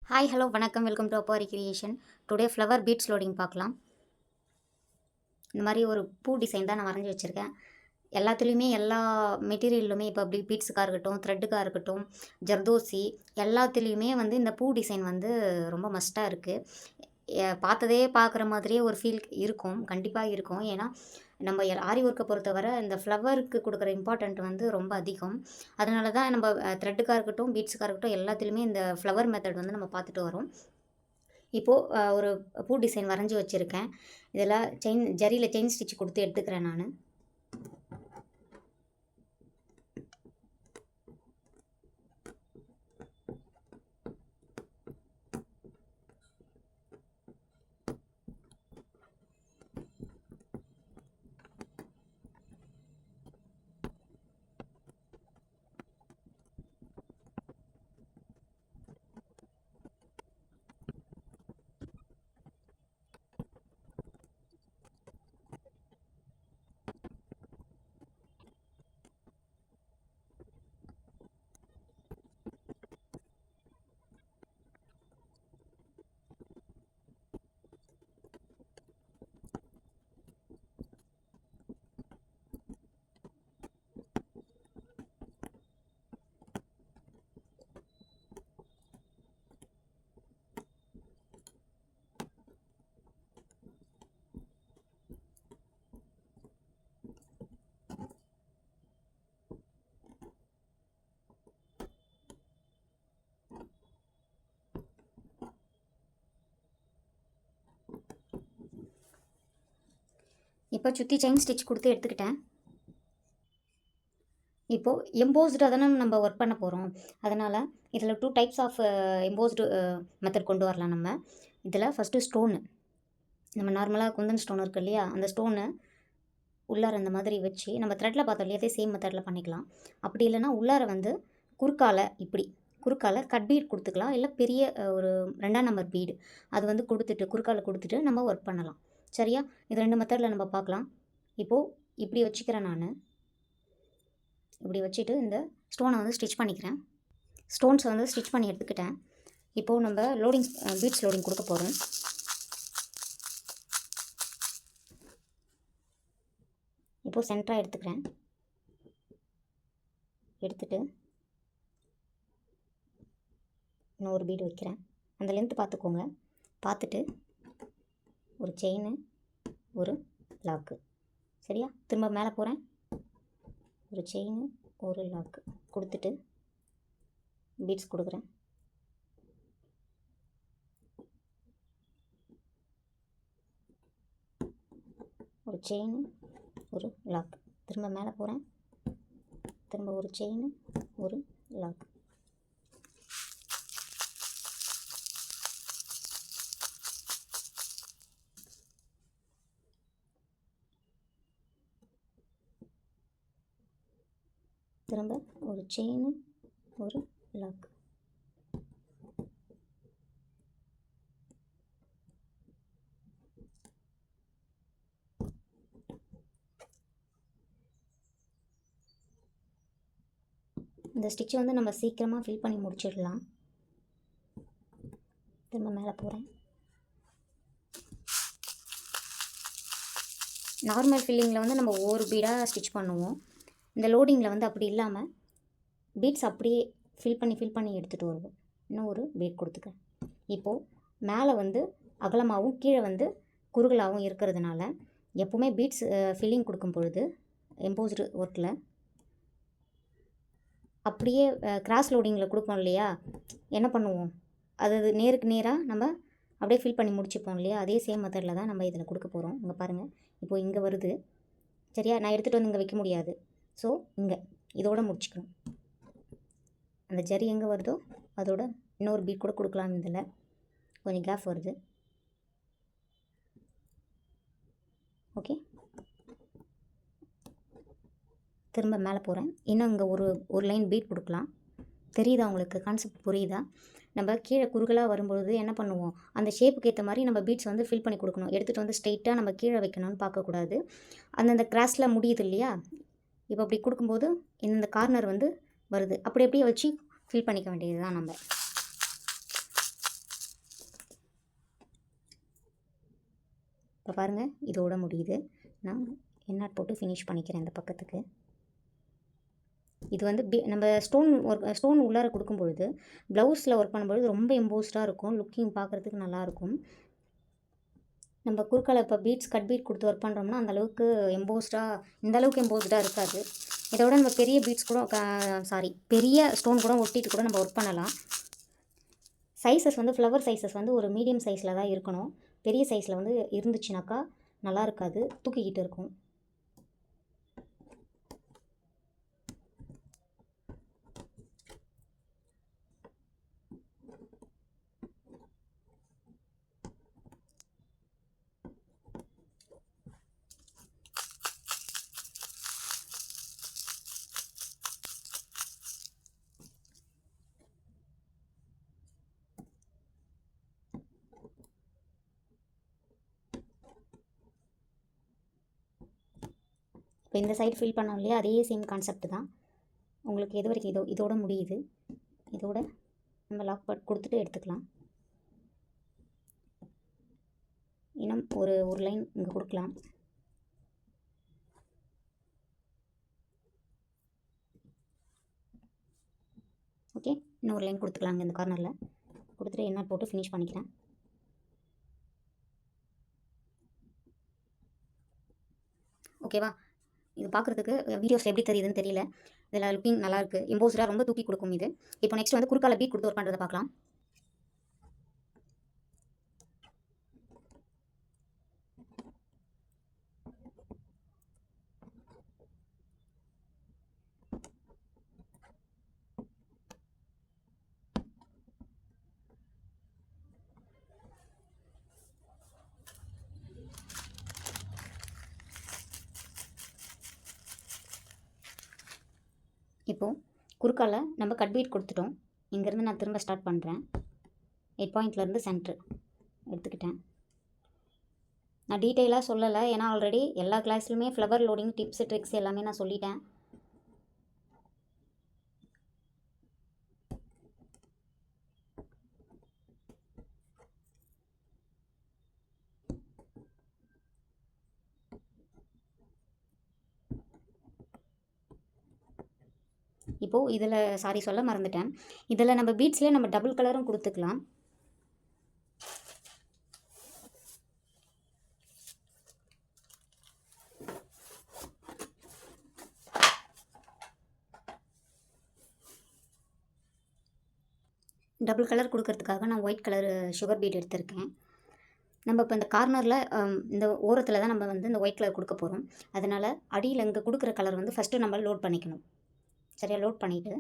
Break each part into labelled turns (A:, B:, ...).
A: Hi hello வணக்கம் welcome to Appa creation. Today flower beads loading பார்க்கலாம். இந்த மாதிரி ஒரு பூ டிசைன் தான் நான் வரைஞ்சி வச்சுருக்கேன். எல்லாத்துலேயுமே எல்லா மெட்டீரியல்லுமே இப்போ அப்படி பீட்ஸுக்காக இருக்கட்டும், த்ரெட்டுக்காக இருக்கட்டும், ஜர்தோசி எல்லாத்துலேயுமே வந்து இந்த பூ டிசைன் வந்து ரொம்ப மஸ்ட்டாக இருக்குது. பார்த்ததே பார்க்குற மாதிரியே ஒரு ஃபீல் இருக்கும், கண்டிப்பாக இருக்கும். ஏன்னா நம்ம ஆரி ஒர்க்கை பொறுத்தவரை இந்த ஃப்ளவருக்கு கொடுக்குற இம்பார்ட்டண்ட் வந்து ரொம்ப அதிகம். அதனால தான் நம்ம த்ரெட்டுக்காக இருக்கட்டும், பீட்ஸுக்காக இருக்கட்டும் எல்லாத்துலேயுமே இந்த ஃப்ளவர் மெத்தட் வந்து நம்ம பார்த்துட்டு வரோம். இப்போது ஒரு பூ டிசைன் வரைஞ்சி வச்சுருக்கேன். இதில் ஜரியில் செயின் ஸ்டிச் கொடுத்து எடுத்துக்கிறேன் நான். இப்போ சுற்றி செயின் ஸ்டிச் கொடுத்து எடுத்துக்கிட்டேன். இப்போது எம்போஸ்டாக தானே நம்ம ஒர்க் பண்ண போகிறோம். அதனால் இதில் 2 டைப்ஸ் ஆஃப் எம்போஸ்டு மெத்தட் கொண்டு வரலாம் நம்ம. இதில் ஃபஸ்ட்டு ஸ்டோனு, நம்ம நார்மலாக குந்தன் ஸ்டோன் இருக்குது இல்லையா, அந்த ஸ்டோனு உள்ளார இந்த மாதிரி வச்சு நம்ம த்ரெட்டில் பார்த்தோம் இல்லையா, அதே சேம் மெத்தடில் பண்ணிக்கலாம். அப்படி இல்லைனா உள்ளார வந்து குறுக்கால கட் பீட் கொடுத்துக்கலாம். இல்லை பெரிய ஒரு 2ஆம் நம்பர் பீடு அது வந்து குறுக்கால கொடுத்துட்டு நம்ம ஒர்க் பண்ணலாம். சரியா? இது 2 மெத்தடில் நம்ம பார்க்கலாம். இப்போது இப்படி வச்சுக்கிறேன் நான். இப்படி வச்சுட்டு இந்த ஸ்டோனை வந்து ஸ்டிச் பண்ணிக்கிறேன். ஸ்டோன்ஸை வந்து ஸ்டிச் பண்ணி எடுத்துக்கிட்டேன். இப்போது நம்ம பீட்ஸ் லோடிங் கொடுக்க போகிறோம். இப்போது சென்டராக எடுத்துக்கிறேன். எடுத்துகிட்டு இன்னொரு பீடு வைக்கிறேன். அந்த லென்த்து பார்த்துக்கோங்க. பார்த்துட்டு ஒரு செயின், ஒரு லாக்கு. சரியா? திரும்ப மேலே போகிறேன். ஒரு செயின், ஒரு லாக்கு கொடுத்துட்டு பீட்ஸ் கொடுக்குறேன். ஒரு செயின், ஒரு லாக். திரும்ப மேலே போகிறேன். திரும்ப ஒரு செயின், ஒரு லாக். திரும்ப ஒரு செயின், ஒரு லாக். இந்த ஸ்டிச்சை வந்து நம்ம சீக்கிரமாக ஃபில் பண்ணி முடிச்சிடலாம். திரும்ப மேலே போகிறேன். நார்மல் ஃபில்லிங்கில் வந்து நம்ம ஒவ்வொரு பீடாக ஸ்டிச் பண்ணுவோம். இந்த லோடிங்கில் வந்து அப்படி இல்லாமல் பீட்ஸ் அப்படியே ஃபில் பண்ணி எடுத்துகிட்டு வருவோம். இன்னும் ஒரு பீட் கொடுத்துக்கிறேன். இப்போது மேலே வந்து அகலமாகவும் கீழே வந்து குறுகலாகவும் இருக்கிறதுனால எப்போவுமே பீட்ஸ் ஃபில்லிங் கொடுக்கும் பொழுது எம்போஸ்டு ஒர்க்கில் அப்படியே கிராஸ் லோடிங்கில் கொடுப்போம் இல்லையா, என்ன பண்ணுவோம், அது நேருக்கு நேராக நம்ம அப்படியே ஃபில் பண்ணி முடிச்சுப்போம் இல்லையா, அதே சேம் மெத்தடில் தான் நம்ம இதில் கொடுக்க போகிறோம். இங்கே பாருங்கள், இப்போது இங்கே வருது. சரியா? நான் எடுத்துகிட்டு வந்து இங்கே வைக்க முடியாது. ஸோ இங்கே இதோடு முடிச்சுக்கணும். அந்த ஜரி எங்கே வருதோ அதோட இன்னொரு பீட் கூட கொடுக்கலாம். இதில் கொஞ்சம் கேப் வருது. ஓகே, திரும்ப மேலே போகிறேன். இன்னும் இங்கே ஒரு லைன் பீட் கொடுக்கலாம். தெரியுதா உங்களுக்கு? கான்செப்ட் புரியுதா? நம்ம கீழே குறுகலாக வரும்பொழுது என்ன பண்ணுவோம், அந்த ஷேப்புக்கு ஏற்ற மாதிரி நம்ம பீட்ஸ் வந்து ஃபில் பண்ணி கொடுக்கணும். எடுத்துகிட்டு வந்து ஸ்ட்ரெயிட்டாக நம்ம கீழே வைக்கணும்னு பார்க்கக்கூடாது. அந்தந்த கிராஸில் முடியுது இல்லையா, இப்போ அப்படி கொடுக்கும்போது இந்த கார்னர் வந்து வருது. அப்படியே வச்சு ஃபில் பண்ணிக்க வேண்டியது தான் நம்ம. இப்போ பாருங்கள், இதோட முடியுது. நான் எண்ணாட் போட்டு ஃபினிஷ் பண்ணிக்கிறேன் இந்த பக்கத்துக்கு. இது வந்து நம்ம ஸ்டோன் உள்ளார கொடுக்கும்பொழுது ப்ளவுஸில் ஒர்க் பண்ணும்பொழுது ரொம்ப எம்போஸ்டாக இருக்கும், லுக்கிங் பார்க்குறதுக்கு நல்லாயிருக்கும். நம்ம குறுக்கால இப்போ கட் பீட் கொடுத்து ஒர்க் பண்ணுறோம்னா அந்தளவுக்கு எம்போஸ்டாக இருக்காது. இதோட நம்ம பெரிய பீட்ஸ் கூட பெரிய ஸ்டோன் கூட ஒட்டிட்டு கூட நம்ம ஒர்க் பண்ணலாம். சைஸஸ் வந்து ஃப்ளவர் சைஸஸ் வந்து ஒரு மீடியம் சைஸில் தான் இருக்கணும். பெரிய சைஸில் வந்து இருந்துச்சுனாக்கா நல்லா இருக்காது, தூக்கிக்கிட்டு இருக்கும். இப்போ இந்த சைடு ஃபில் பண்ணோம் இல்லையா, அதே சேம் கான்செப்ட் தான். உங்களுக்கு எது வரைக்கும் இதோட முடியுது. இதோட நம்ம லாக் கொடுத்துட்டு எடுத்துக்கலாம். இன்னும் ஒரு லைன் இங்கே கொடுக்கலாம். ஓகே, இன்னொரு லைன் கொடுத்துக்கலாங்க. இந்த கார்னரில் கொடுத்துட்டு என்ன போட்டு ஃபினிஷ் பண்ணிக்கிறேன். ஓகேவா? இது பார்க்குறதுக்கு வீடியோஸ் எப்படி தெரியுதுன்னு தெரியல. இதில் லுக்கிங் நல்லாயிருக்கு, எம்போஸ்டாக ரொம்ப தூக்கி கொடுக்கும் இது. இப்போ நெக்ஸ்ட் வந்து குறுக்கால பீட் கொடுத்து ஒர்க் பண்ணுறதை பார்க்கலாம். இப்போது குறுக்கால நம்ம கட் பீட் கொடுத்துட்டோம். இங்கேருந்து நான் திரும்ப ஸ்டார்ட் பண்ணுறேன். 8 பாயிண்ட்லேருந்து சென்ட்ரு எடுத்துக்கிட்டேன். நான் டீட்டெயிலாக சொல்லலை, ஏன்னா ஆல்ரெடி எல்லா கிளாஸ்லையுமே ஃப்ளவர் லோடிங் டிப்ஸு ட்ரிக்ஸ் எல்லாமே நான் சொல்லிட்டேன். இப்போது இதில் சொல்ல மறந்துட்டேன், இதில் நம்ம பீட்ஸ்லேயே நம்ம டபுள் கலரும் கொடுத்துக்கலாம். டபுள் கலர் கொடுக்கறதுக்காக நான் ஒயிட் கலர் சுகர் பீட் எடுத்திருக்கேன். நம்ம இப்போ இந்த கார்னரில் இந்த ஓரத்தில் தான் நம்ம வந்து இந்த ஒயிட் கலர் கொடுக்க போகிறோம். அதனால் அடியில் இங்கே கொடுக்குற கலர் வந்து ஃபஸ்ட்டு நம்ம லோட் பண்ணிக்கணும். சரியா? லோட் பண்ணிவிட்டு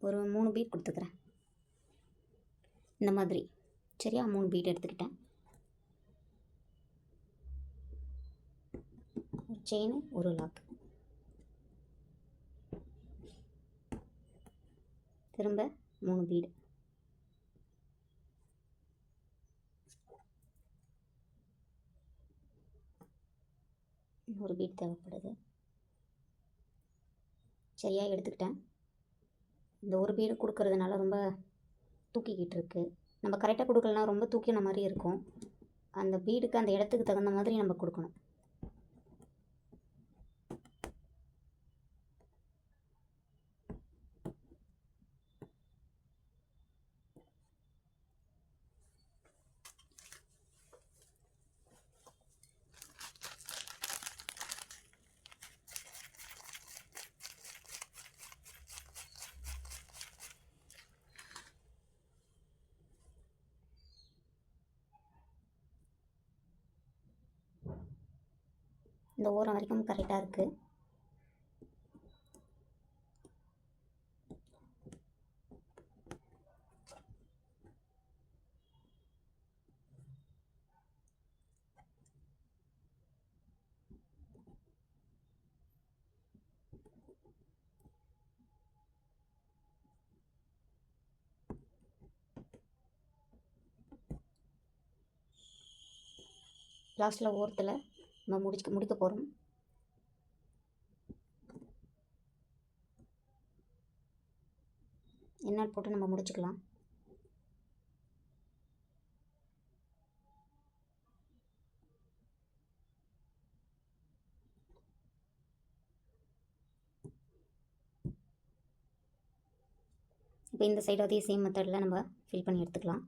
A: ஒரு 3 பீட் கொடுத்துக்கிறேன் இந்த மாதிரி. சரியா? 3 பீட் எடுத்துக்கிட்டேன். ஒரு செயின், ஒரு லாக். திரும்ப 3 பீடு. ஒரு பீட் தேவைப்படுது. சரியாக எடுத்துக்கிட்டேன். இந்த ஒரு பீடு கொடுக்கறதுனால ரொம்ப தூக்கிக்கிட்டு இருக்குது. நம்ம கரெக்டாக கொடுக்கலனா ரொம்ப தூக்கின மாதிரி இருக்கும். அந்த பீடுக்கு அந்த இடத்துக்கு தகுந்த மாதிரி நம்ம கொடுக்கணும். இந்த ஓரம் வரைக்கும் கரெக்டாக இருக்குது. லாஸ்ட்டில் ஓரத்தில் நம்ம முடிக்க போகிறோம். எண்ணாட் போட்டு நம்ம முடிச்சுக்கலாம். இப்போ இந்த சைடு அதே சேம் மெத்தடில் நம்ம ஃபில் பண்ணி எடுத்துக்கலாம்.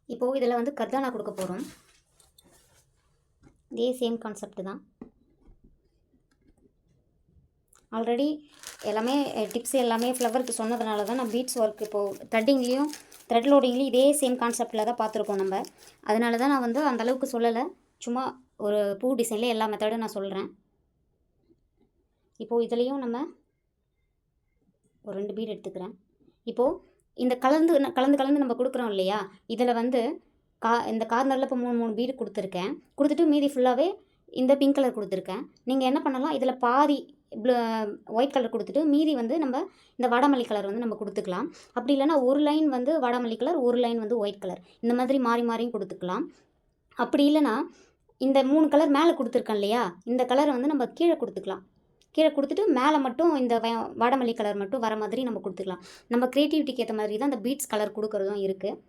A: இப்போது இதில் வந்து கர்தானா கொடுக்க போகிறோம். இதே சேம் கான்செப்ட் தான். ஆல்ரெடி எல்லாமே டிப்ஸ் எல்லாமே ஃப்ளவருக்கு சொன்னதுனால தான் நான் பீட்ஸ் ஒர்க் இப்போது த்ரெட்டிங்லேயும் த்ரெட் லோடிங்லேயும் இதே சேம் கான்செப்டில் தான் பார்த்துருக்கோம் நம்ம. அதனால தான் நான் வந்து அந்தளவுக்கு சொல்லலை, சும்மா ஒரு பூ டிசைன்லேயே எல்லா மெத்தடும் நான் சொல்கிறேன். இப்போது இதுலேயும் நம்ம ஒரு 2 பீட் எடுத்துக்கிறேன். இப்போது இந்த கலந்து நம்ம கொடுக்குறோம் இல்லையா, இதில் வந்து இந்த கார்னரில் இப்போ 3 பீடு கொடுத்துருக்கேன். கொடுத்துட்டு மீதி ஃபுல்லாகவே இந்த பிங்க் கலர் கொடுத்துருக்கேன். நீங்கள் என்ன பண்ணலாம், இதில் பாதி ஒயிட் கலர் கொடுத்துட்டு மீதி வந்து நம்ம இந்த வாடாமல்லி கலர் வந்து நம்ம கொடுத்துக்கலாம். அப்படி இல்லைனா ஒரு லைன் வந்து வாடாமல்லி கலர், ஒரு லைன் வந்து ஒயிட் கலர், இந்த மாதிரி மாறி மாறியும் கொடுத்துக்கலாம். அப்படி இல்லைனா இந்த 3 கலர் மேலே கொடுத்துருக்கேன் இல்லையா, இந்த கலரை வந்து நம்ம கீழே கொடுத்துக்கலாம். கீழே கொடுத்துட்டு மேலே மட்டும் இந்த வாடாமல்லி கலர் மட்டும் வர மாதிரி நம்ம கொடுத்துக்கலாம். நம்ம க்ரியேட்டிவிட்டிக்கு ஏற்ற மாதிரி தான் இந்த பீட்ஸ் கலர் கொடுக்குறதும் இருக்குது.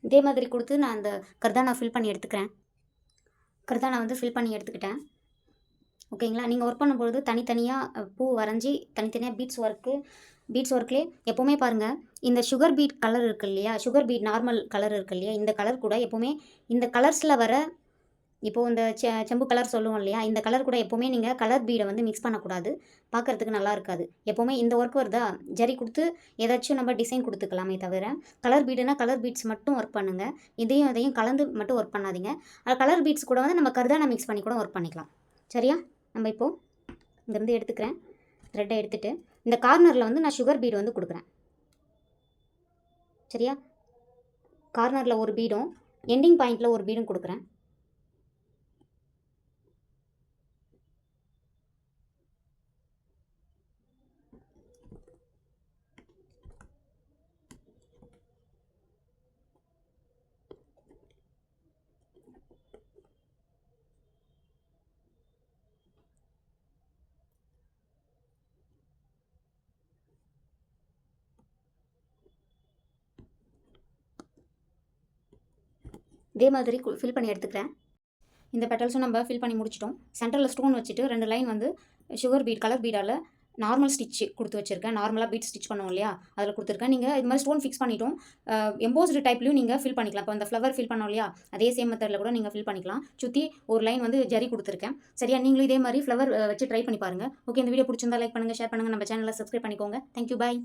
A: இதே மாதிரி கொடுத்து நான் அந்த கர்தானா ஃபில் பண்ணி எடுத்துக்கிறேன். கர்தானா வந்து ஃபில் பண்ணி எடுத்துக்கிட்டேன். ஓகேங்களா. நீங்கள் ஒர்க் பண்ணும்பொழுது தனித்தனியாக பூ வரைஞ்சி தனித்தனியாக பீட்ஸ் ஒர்க்லேயே எப்போவுமே பாருங்கள், இந்த சுகர் பீட் கலர் இருக்குது இல்லையா, சுகர் பீட் நார்மல் கலர் இருக்குது இல்லையா, இந்த கலர் கூட எப்போவுமே இந்த கலர்ஸில் வர, இப்போது இந்த செம்பு கலர் சொல்லுவோம் இல்லையா, இந்த கலர் கூட எப்போவுமே நீங்கள் கலர் பீடை வந்து மிக்ஸ் பண்ணக்கூடாது, பார்க்குறதுக்கு நல்லா இருக்காது. எப்போவுமே இந்த ஒர்க் வருதா, ஜரி கொடுத்து ஏதாச்சும் நம்ம டிசைன் கொடுத்துக்கலாமே தவிர, கலர் பீடுனா கலர் பீட்ஸ் மட்டும் ஒர்க் பண்ணுங்கள். இதையும் கலந்து மட்டும் ஒர்க் பண்ணாதீங்க. கலர் பீட்ஸ் கூட வந்து நம்ம கர்தானா மிக்ஸ் பண்ணி கூட ஒர்க் பண்ணிக்கலாம். சரியா. நம்ம இப்போது இங்கேருந்து எடுத்துக்கிறேன். த்ரெட்டை எடுத்துகிட்டு இந்த கார்னரில் வந்து நான் சுகர் பீடு வந்து கொடுக்குறேன். சரியா. கார்னரில் ஒரு பீடும் எண்டிங் பாயிண்டில் ஒரு பீடும் கொடுக்குறேன். இதே மாதிரி ஃபில் பண்ணி எடுத்துக்கிறேன். இந்த பெட்டல்ஸும் நம்ம ஃபில் பண்ணி முடிச்சிட்டோம். சென்டரில் ஸ்டோன் வச்சுட்டு 2 லைன் வந்து சுகர் பீட் கலர் பீடால் நார்மல் ஸ்டிச் கொடுத்து வச்சுருக்கேன். நார்மலாக பீட் ஸ்டிச் பண்ணுவோம் இல்லையா, அதில் கொடுத்துருக்கேன். நீங்கள் இது மாதிரி ஸ்டோன் ஃபிக்ஸ் பண்ணிட்டோம். எம்போஸ்டு டைப்லையும் நீங்கள் ஃபில் பண்ணிக்கலாம். இப்போ இந்த ஃப்ளவர் ஃபில் பண்ணோம் இல்லையா, அதே சேம் மெத்தடில் கூட நீங்கள் ஃபில் பண்ணிக்கலாம். சுற்றி ஒரு லைன் வந்து ஜரி கொடுத்துருக்கேன். சரியா. நீங்களும் இதே மாதிரி ஃப்ளவர் வச்சு ட்ரை பண்ணி பாருங்கள். ஓகே. இந்த வீடியோ பிடிச்சிருந்தா லைக் பண்ணுங்கள், ஷேர் பண்ணுங்கள், நம்ம சேனலை சப்ஸ்கிரைப் பண்ணிக்கோங்க. தேங்க்யூ, பாய்.